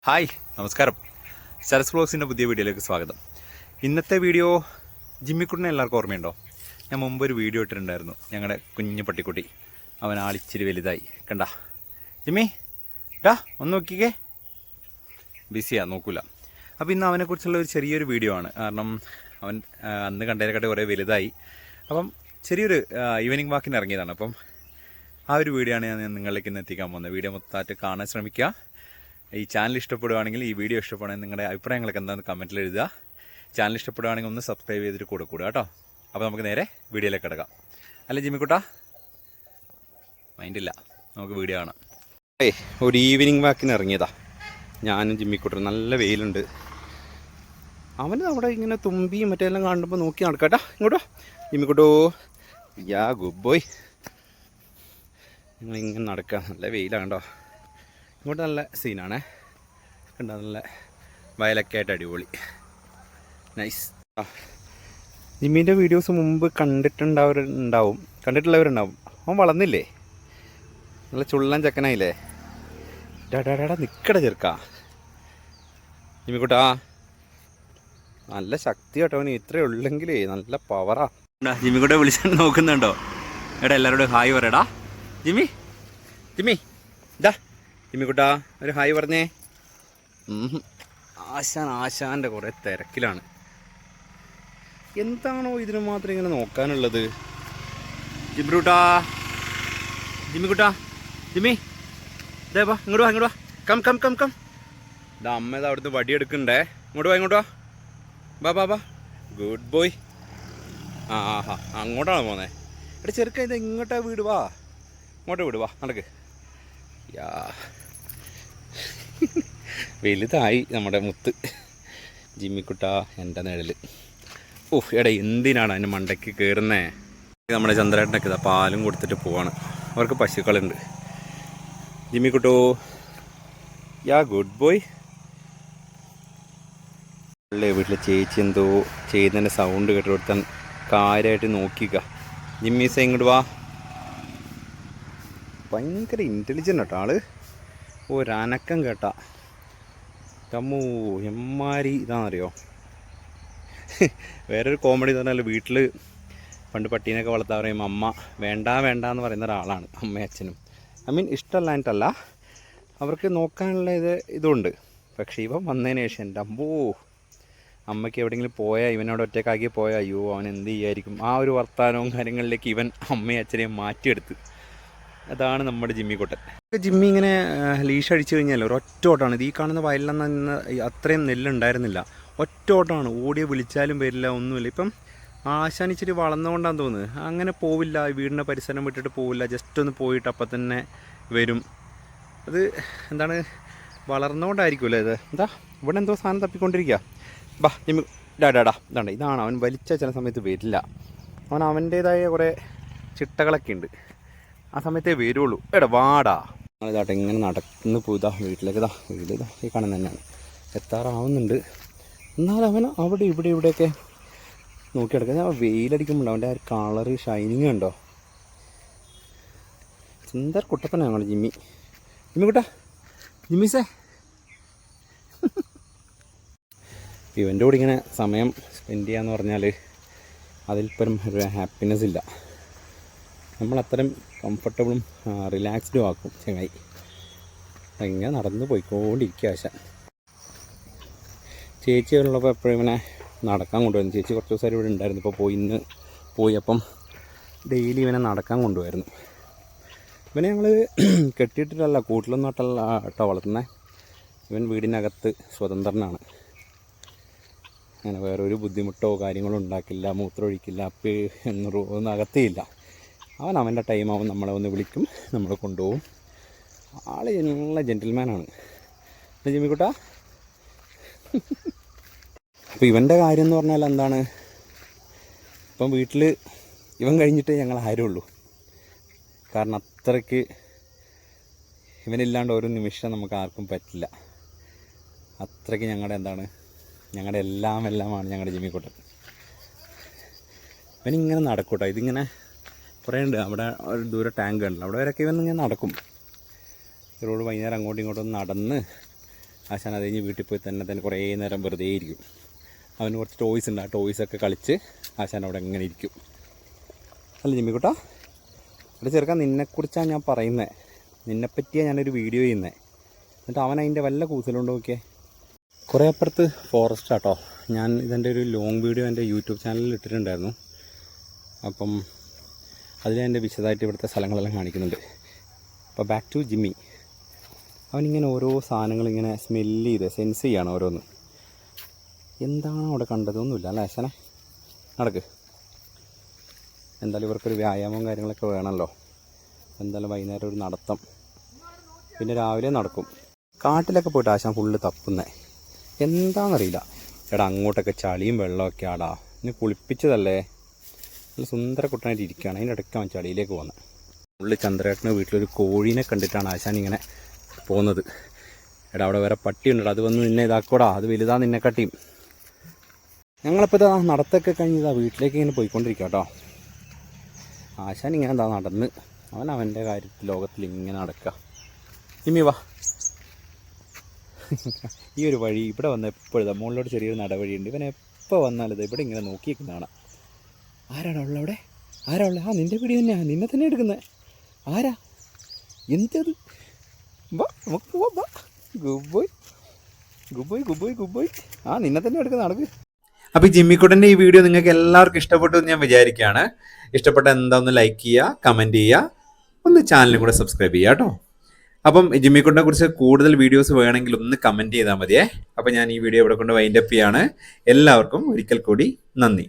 Hi നമസ്കാരം. ശരത് വ്ലോഗ്സിൻ്റെ പുതിയ വീഡിയോയിലേക്ക് സ്വാഗതം. ഇന്നത്തെ വീഡിയോ ജിമ്മിക്കുട്ടിനെ എല്ലാവർക്കും ഓർമ്മയുണ്ടോ? ഞാൻ മുമ്പ് ഒരു വീഡിയോ ഇട്ടിട്ടുണ്ടായിരുന്നു. ഞങ്ങളുടെ കുഞ്ഞു പട്ടിക്കുട്ടി, അവൻ ആളിച്ചിരി വലുതായി. കണ്ട ജിമ്മി ഡാ ഒന്ന് നോക്കിക്കേ. ബിസിയാ, നോക്കൂല. അപ്പോൾ ഇന്ന് അവനെക്കുറിച്ചുള്ള ഒരു ചെറിയൊരു വീഡിയോ ആണ്. കാരണം അവൻ അന്ന് കണ്ടതിനെക്കാട്ടി കുറേ വലുതായി. അപ്പം ചെറിയൊരു ഈവനിങ് വാക്കിന് ഇറങ്ങിയതാണ്. അപ്പം ആ ഒരു വീഡിയോ ആണ് ഞാൻ നിങ്ങളിലേക്ക് ഇന്ന് എത്തിക്കാൻ പോകുന്നത്. വീഡിയോ മൊത്തമായിട്ട് കാണാൻ ശ്രമിക്കുക. ഈ ചാനൽ ഇഷ്ടപ്പെടുകയാണെങ്കിൽ, ഈ വീഡിയോ ഇഷ്ടപ്പെടുകയാണെങ്കിൽ നിങ്ങളുടെ അഭിപ്രായങ്ങളൊക്കെ എന്താണെന്ന് കമൻറ്റിൽ എഴുതുക. ചാനൽ ഇഷ്ടപ്പെടുകയാണെങ്കിൽ ഒന്ന് സബ്സ്ക്രൈബ് ചെയ്തിട്ട് കൂടെ കേട്ടോ. അപ്പോൾ നമുക്ക് നേരെ വീഡിയോയിലേക്ക് കിടക്കാം. അല്ലേ ജിമ്മിക്കുട്ടാ? മൈൻഡില്ല, നമുക്ക് വീഡിയോ കാണാം. ഒരു ഈവനിങ് വാക്കിന് ഇറങ്ങിയതാ ഞാനും ജിമ്മിക്കുട്ടും. നല്ല വെയിലുണ്ട്. അവന് അവിടെ ഇങ്ങനെ തുമ്പിയും മറ്റെല്ലാം കാണുമ്പോൾ നോക്കി നടക്കാട്ടാ. ഇങ്ങോട്ടോ ജിമ്മിക്കുട്ടോ. Yeah good boy. നിങ്ങളിങ്ങനെ നടക്കുക. നല്ല വെയിലാണ് കേട്ടോ. ഇങ്ങോട്ട് നല്ല സീനാണേ. കണ്ടോ, നല്ല വയലൊക്കെ ആയിട്ട് അടിപൊളി, നൈസ്. ജിമ്മിൻ്റെ വീഡിയോസ് മുമ്പ് കണ്ടിട്ടുള്ളവരുണ്ടാവും. അവൻ വളർന്നില്ലേ? നല്ല ചുള്ളൻ ചക്കനായില്ലേ? ഡാടാ നിക്കട ചെറുക്കാ ജിമ്മിക്കുട്ടാ. നല്ല ശക്തി കേട്ടോ അവന്. ഇത്രയേ ഉള്ളെങ്കിലേ നല്ല പവറാ. ജിമ്മിക്കുട്ടെ വിളിച്ചാൽ നോക്കുന്നുണ്ടോ? എടാ എല്ലാവരോടും ഹായ് പറയടാ. ജിമ്മി ഇതാ ജിമ്മിക്കുട്ടാ, ഒരു ഹായ് പറഞ്ഞേ. ആശാൻ്റെ കുറേ തിരക്കിലാണ്. എന്താണോ ഇതിന് മാത്രം ഇങ്ങനെ നോക്കാനുള്ളത്? ജിമ്മിക്കുട്ടാ ജിമ്മി ഇതേ വാ, ഇങ്ങോട്ട് വാ. കം. ഇതാ അമ്മ ഇതാ അവിടുന്ന് വടിയെടുക്കണ്ടേ. ഇങ്ങോട്ട് വാ. ബാ ഗുഡ് ബോയ്. ആഹാ, അങ്ങോട്ടാണ് പോന്നേ. എടാ ചെറുക്ക, ഇത് ഇങ്ങോട്ടാ വീട്. വാ, ഇങ്ങോട്ട് വീട്. വാ, നടക്ക്. യാ വലുതായി നമ്മുടെ മുത്ത് ജിമ്മിക്കുട്ടാ, എൻ്റെ നിഴൽ. എടാ എന്തിനാണ് അതിന് മണ്ടയ്ക്ക് കയറുന്നേ? നമ്മുടെ ചന്ദ്രേട്ടനൊക്കെ ഇതാ പാലും കൊടുത്തിട്ട് പോവാണ്. അവർക്ക് പശുക്കളുണ്ട്. ജിമ്മിക്കുട്ടോ, യാ ഗുഡ് ബോയ്. അല്ലേ വീട്ടിലെ ചേച്ചി എന്തോ ചെയ്യുന്നതിൻ്റെ സൗണ്ട് കേട്ട് കൊടുത്താൽ കാര്യമായിട്ട് നോക്കിക്ക. ജിമ്മീസ ഇങ്ങോട്ട് വാ. ഭയങ്കര ഇൻ്റലിജൻ്റ് കേട്ടോ ആള്. ഒരനക്കം കേട്ടാ കമ്മൂ എമ്മാരി ഇതാണെന്നറിയോ? വേറൊരു കോമഡി എന്ന് പറഞ്ഞാൽ, വീട്ടിൽ പണ്ട് പട്ടീനൊക്കെ വളർത്താൻ പറയുമ്പോൾ അമ്മ വേണ്ട എന്ന് പറയുന്ന ഒരാളാണ്. അമ്മയും അച്ഛനും ഇഷ്ടമല്ല എന്നിട്ടല്ല, അവർക്ക് നോക്കാനുള്ള ഇതുണ്ട്. പക്ഷേ ഇവൻ വന്നതിന് ശേഷം എൻ്റെ അമ്മയ്ക്ക് എവിടെയെങ്കിലും പോയാൽ, ഇവനോട് ഒറ്റക്കാക്കി പോയാൽ അയ്യോ അവൻ എന്ത് ചെയ്യായിരിക്കും, ആ ഒരു വർത്തമാനവും കാര്യങ്ങളിലേക്ക് ഇവൻ അമ്മയും അച്ഛനെയും മാറ്റിയെടുത്ത്. അതാണ് നമ്മുടെ ജിമ്മിക്കുട്ടൻ. ജിമ്മി ഇങ്ങനെ ലീഷ് അടിച്ചു കഴിഞ്ഞാൽ ഒരൊറ്റ ഓട്ടമാണ്. ഇത് ഈ കാണുന്ന വയലിലെന്ന് അത്രയും നെല്ലുണ്ടായിരുന്നില്ല. ഒറ്റ ഓട്ടമാണ്. ഓടിയെ വിളിച്ചാലും വരില്ല, ഒന്നുമില്ല. ഇപ്പം ആശാനിച്ചിട്ട് വളർന്നുകൊണ്ടാന്ന് തോന്നുന്നത്. അങ്ങനെ പോവില്ല, വീടിൻ്റെ പരിസരം വിട്ടിട്ട് പോവില്ല. ജസ്റ്റ് ഒന്ന് പോയിട്ട് അപ്പം തന്നെ വരും. അത് എന്താണ്, വളർന്നുകൊണ്ടായിരിക്കുമല്ലോ ഇത്. എന്താ ഇവിടെ എന്തോ സാധനം തപ്പിക്കൊണ്ടിരിക്കുക. ബാ ജിമ്മി ഡാ. ഇതാണ് അവൻ വലിച്ച ചില സമയത്ത് വരില്ല. അവൻ്റേതായ കുറേ ചിട്ടകളൊക്കെ ഉണ്ട്. ആ സമയത്തേ വരുള്ളൂ. എടാ വാടാ. ഇതാട്ടെ ഇങ്ങനെ നടന്ന് പോയിതാ വീട്ടിലേക്ക്. വീട് ഈ കാണുന്ന തന്നെയാണ്. എത്താറാവുന്നുണ്ട്. എന്നാലും അവൻ അവിടെ ഇവിടെയൊക്കെ നോക്കി കിടക്കുക. ആ വെയിലടിക്കുമ്പോൾ അവൻ്റെ ആ ഒരു കളറ് ഷൈനിങ് ഉണ്ടോ? സുന്ദർ കുട്ടപ്പനാണ് ഞങ്ങൾ ജിമ്മിക്കുട്ടാ. ജിമ്മീസേ ഇവൻ്റെ കൂടെ ഇങ്ങനെ സമയം സ്പെൻഡ് ചെയ്യാന്ന് പറഞ്ഞാൽ അതിൽപ്പരം ഒരു ഹാപ്പിനെസ് ഇല്ല. നമ്മളത്രയും കംഫർട്ടബിളും റിലാക്സ്ഡും ആക്കും ചങ്ങായി. ഇങ്ങനെ നടന്ന് പോയിക്കൊണ്ടിരിക്കുക ആശാൻ. ചേച്ചിയുള്ളപ്പോൾ എപ്പോഴും ഇങ്ങനെ നടക്കാൻ കൊണ്ടുവരുന്നു. ചേച്ചി കുറച്ച് ദിവസം ഇവിടെ ഉണ്ടായിരുന്നു. ഇപ്പോൾ ഇന്ന് പോയി. അപ്പം ഡെയിലി ഇവനെ നടക്കാൻ കൊണ്ടുപോയിരുന്നു. ഇവനെ ഞങ്ങൾ കെട്ടിയിട്ടിട്ടല്ല, കൂട്ടിലൊന്നും കേട്ടോ വളർത്തുന്നത്. ഇവൻ വീടിനകത്ത് സ്വതന്ത്രനാണ്. അങ്ങനെ വേറൊരു ബുദ്ധിമുട്ടോ കാര്യങ്ങളോ ഉണ്ടാക്കില്ല, മൂത്രമൊഴിക്കില്ല, ഒന്നും അകത്തേയില്ല. അവൻ്റെ ടൈം ആവും, നമ്മളെ ഒന്ന് വിളിക്കും, നമ്മൾ കൊണ്ടുപോകും. ആൾ നല്ല ജെൻറ്റിൽമാനാണ് ജിമ്മിക്കുട്ടാ. അപ്പോൾ ഇവൻ്റെ കാര്യം എന്ന് പറഞ്ഞാൽ എന്താണ്, ഇപ്പം വീട്ടിൽ ഇവൻ കഴിഞ്ഞിട്ടേ ഞങ്ങൾ ആരും ഉള്ളൂ. കാരണം അത്രയ്ക്ക് ഇവനില്ലാണ്ട് ഒരു നിമിഷം നമുക്ക് ആർക്കും പറ്റില്ല. അത്രയ്ക്ക് ഞങ്ങളുടെ എല്ലാമാണ് ഞങ്ങളുടെ ജിമ്മിക്കുട്ടൻ. ഇവനിങ്ങനെ നടക്കൂട്ടോ. ഇതിങ്ങനെ കുറേ ഉണ്ട്. അവിടെ ഒരു ദൂരെ ടാങ്ക് ഉണ്ടല്ലോ, അവിടെ വരെയൊക്കെ ഇവൻ ഇങ്ങനെ നടക്കും. റോഡ് വൈകുന്നേരം അങ്ങോട്ടും ഇങ്ങോട്ടും നടന്ന് ആശാൻ അത് കഴിഞ്ഞ് വീട്ടിൽ പോയി തന്നെ കുറേ നേരം വെറുതെ ഇരിക്കും. അവന് കുറച്ച് ടോയ്സ് ഉണ്ട്, ആ ടോയ്സൊക്കെ കളിച്ച് ആശാൻ അവിടെ എങ്ങനെ ഇരിക്കും. അല്ല ജിമ്മിക്കുട്ടാ, ഇവിടെ ചെറുക്കാൻ നിന്നെക്കുറിച്ചാണ് ഞാൻ പറയുന്നത്, നിന്നെപ്പറ്റിയാണ് ഞാനൊരു വീഡിയോ ചെയ്യുന്നത്. എന്നിട്ട് അവൻ അതിൻ്റെ വല്ല കൂസലുണ്ടോ നോക്കിയേ. കുറേ അപ്പുറത്ത് ഫോറസ്റ്റ് ആട്ടോ. ഞാൻ ഇതിൻ്റെ ഒരു ലോങ് വീഡിയോ എൻ്റെ യൂട്യൂബ് ചാനലിൽ ഇട്ടിട്ടുണ്ടായിരുന്നു. അപ്പം അതിൽ എൻ്റെ വിശദമായിട്ട് ഇവിടുത്തെ സ്ഥലങ്ങളെല്ലാം കാണിക്കുന്നുണ്ട്. അപ്പോൾ ബാക്ക് ടു ജിമ്മി. അവനിങ്ങനെ ഓരോ സാധനങ്ങളിങ്ങനെ സ്മെല്ല് ചെയ്ത് സെൻസ് ചെയ്യാണ് ഓരോന്ന്. എന്താണ് അവിടെ കണ്ടതൊന്നുമില്ല അല്ലേ ആശാനെ? നടക്ക്. എന്തായാലും ഇവർക്കൊരു വ്യായാമവും കാര്യങ്ങളൊക്കെ വേണമല്ലോ. എന്തായാലും വൈകുന്നേരം ഒരു നടത്തം, പിന്നെ രാവിലെ നടക്കും. കാട്ടിലൊക്കെ പോയിട്ട് ആശാൻ ഫുള്ള് തപ്പുന്നത് എന്താണെന്നറിയില്ല. എടാ അങ്ങോട്ടൊക്കെ ചളിയും വെള്ളമൊക്കെ ആടാ, ഇനി കുളിപ്പിച്ചതല്ലേ, നല്ല സുന്ദര കുട്ടനായിട്ട് ഇരിക്കുകയാണ്. അതിൻ്റെ ഇടയ്ക്കാണ് ചളിയിലേക്ക് പോകുന്നത്. ഫുള്ള് ചന്ദ്രേട്ടന് വീട്ടിലൊരു കോഴീനെ കണ്ടിട്ടാണ് ആശാൻ ഇങ്ങനെ പോകുന്നത്. എടാ അവിടെ വേറെ പട്ടിയുണ്ടോ, അത് വന്ന് നിന്നെ ഇതാക്കോടാ, അത് വലുതാ നിന്നെക്കാട്ടിയും. ഞങ്ങളിപ്പോൾ ഇതാ നടത്തൊക്കെ കഴിഞ്ഞതാ വീട്ടിലേക്ക് ഇങ്ങനെ പോയിക്കൊണ്ടിരിക്കുക കേട്ടോ. ആശാൻ ഇങ്ങനെ എന്താ നടന്ന് അവൻ്റെ കാര്യത്തിൽ ലോകത്തിൽ ഇങ്ങനെ നടക്കുക. ജിമ്മി വാ. ഈ ഒരു വഴി ഇവിടെ വന്ന് എപ്പോഴും മുകളിലോട്ട് ചെറിയൊരു നടവഴിയുണ്ട്. ഇവൻ എപ്പോൾ വന്നാലിത് ഇവിടെ ഇങ്ങനെ നോക്കി നിൽക്കുന്നതാണ്. ആരാടാ ഉള്ളത് അവിടെ? ആരാ ഉള്ളത്? ആ നിൻ്റെ പിടി തന്നെയാണ്, നിന്നെ തന്നെ എടുക്കുന്നത്. ആരാ? എന്തത്? വാ നമുക്ക് വാ. Good boy good boy good boy good boy. ആ നിന്നെ തന്നെ എടുക്കുന്ന നടക്ക്. അപ്പോൾ ഈ ജിമ്മിക്കുട്ടൻ്റെ ഈ വീഡിയോ നിങ്ങൾക്ക് എല്ലാവർക്കും ഇഷ്ടപ്പെട്ടു എന്ന് ഞാൻ വിചാരിക്കുകയാണ്. ഇഷ്ടപ്പെട്ട എന്താ ഒന്ന് ലൈക്ക് ചെയ്യുക, കമൻറ്റ് ചെയ്യുക, ഒന്ന് ചാനലും കൂടെ സബ്സ്ക്രൈബ് ചെയ്യുക കേട്ടോ. അപ്പം ജിമ്മിക്കുട്ടനെ കുറിച്ച് കൂടുതൽ വീഡിയോസ് വേണമെങ്കിൽ ഒന്ന് കമൻറ്റ് ചെയ്താൽ മതിയേ. അപ്പോൾ ഞാൻ ഈ വീഡിയോ ഇവിടെ കൊണ്ട് വൈൻഡപ്പ് ചെയ്യാണ്. എല്ലാവർക്കും ഒരിക്കൽ കൂടി നന്ദി.